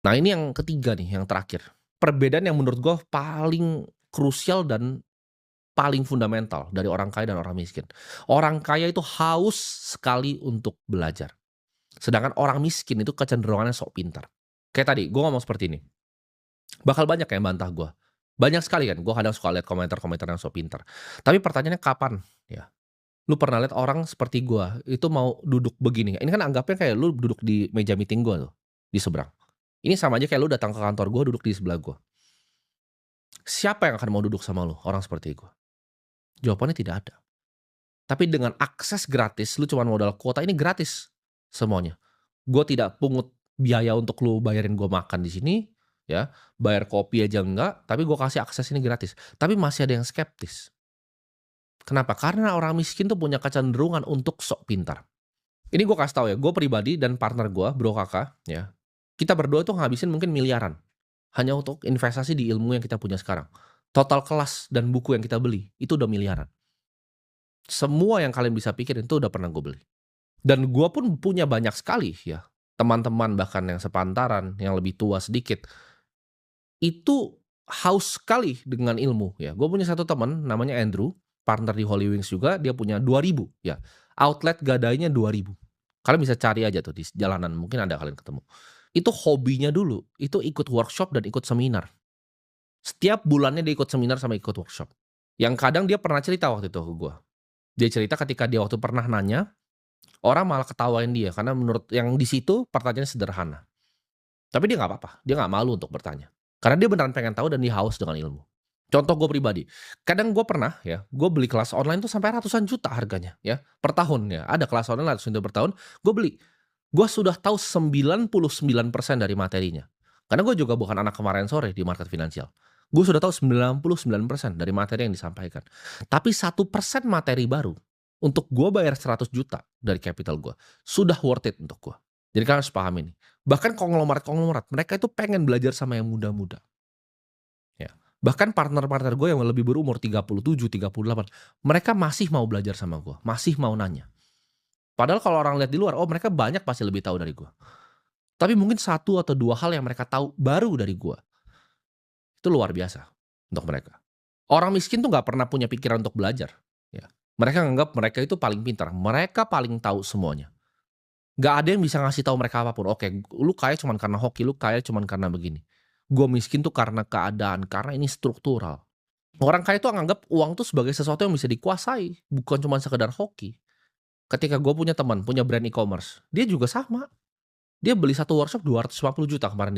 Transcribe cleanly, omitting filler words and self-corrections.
Nah ini yang ketiga nih, yang terakhir. Perbedaan yang menurut gue paling krusial dan paling fundamental dari orang kaya dan orang miskin. Orang kaya itu haus sekali untuk belajar, sedangkan orang miskin itu kecenderungannya sok pintar. Kayak tadi gue ngomong seperti ini, bakal banyak yang bantah gue. Banyak sekali kan, gue kadang suka lihat komentar-komentar yang sok pintar. Tapi pertanyaannya kapan ya, lu pernah lihat orang seperti gue itu mau duduk begini, ini kan anggapnya kayak lu duduk di meja meeting gue tuh, di seberang. Ini sama aja kayak lu datang ke kantor gue, duduk di sebelah gue. Siapa yang akan mau duduk sama lu, orang seperti gue? Jawabannya tidak ada. Tapi dengan akses gratis, lu cuman modal kuota ini gratis semuanya. Gue tidak pungut biaya untuk lu bayarin gue makan di sini, ya, bayar kopi aja enggak, tapi gue kasih akses ini gratis. Tapi masih ada yang skeptis. Kenapa? Karena orang miskin tuh punya kecenderungan untuk sok pintar. Ini gue kasih tahu ya, gue pribadi dan partner gue, bro kakak, ya, kita berdua tuh ngabisin mungkin miliaran hanya untuk investasi di ilmu yang kita punya sekarang. Total kelas dan buku yang kita beli itu udah miliaran. Semua yang kalian bisa pikirin itu udah pernah gue beli. Dan gue pun punya banyak sekali ya, teman-teman bahkan yang sepantaran, yang lebih tua sedikit, itu haus sekali dengan ilmu ya. Gue punya satu teman namanya Andrew, partner di Holy Wings juga, dia punya 2.000 ya, outlet gadainya 2.000. Kalian bisa cari aja tuh di jalanan, mungkin ada kalian ketemu. Itu hobinya dulu, itu ikut workshop dan ikut seminar. Setiap bulannya dia ikut seminar sama ikut workshop. Yang kadang dia pernah cerita waktu itu ke gue. Dia cerita ketika dia waktu pernah nanya, orang malah ketawain dia karena menurut yang di situ pertanyaannya sederhana. Tapi dia nggak apa-apa, dia nggak malu untuk bertanya. Karena dia beneran pengen tahu dan dia haus dengan ilmu. Contoh gue pribadi, kadang gue pernah ya, gue beli kelas online tuh sampai ratusan juta harganya ya, per tahun ya. Ada kelas online ratusan juta per tahun, gue beli. Gue sudah tahu 99% dari materinya. Karena gue juga bukan anak kemarin sore di market finansial. Gue sudah tahu 99% dari materi yang disampaikan. Tapi 1% materi baru, untuk gue bayar 100 juta dari capital gue, sudah worth it untuk gue. Jadi kalian harus paham ini. Bahkan konglomerat-konglomerat, mereka itu pengen belajar sama yang muda-muda. Ya. Bahkan partner-partner gue yang lebih berumur 37, 38, mereka masih mau belajar sama gue, masih mau nanya. Padahal kalau orang lihat di luar, oh mereka banyak pasti lebih tahu dari gue. Tapi mungkin satu atau dua hal yang mereka tahu baru dari gue, itu luar biasa untuk mereka. Orang miskin tuh nggak pernah punya pikiran untuk belajar. Ya. Mereka nganggap mereka itu paling pintar, mereka paling tahu semuanya. Nggak ada yang bisa ngasih tahu mereka apapun. Oke, lu kaya cuman karena hoki, lu kaya cuman karena begini. Gue miskin tuh karena keadaan, karena ini struktural. Orang kaya itu nganggap uang tuh sebagai sesuatu yang bisa dikuasai, bukan cuma sekedar hoki. Ketika gue punya teman, punya brand e-commerce, dia juga sama. Dia beli satu workshop 250 juta kemarin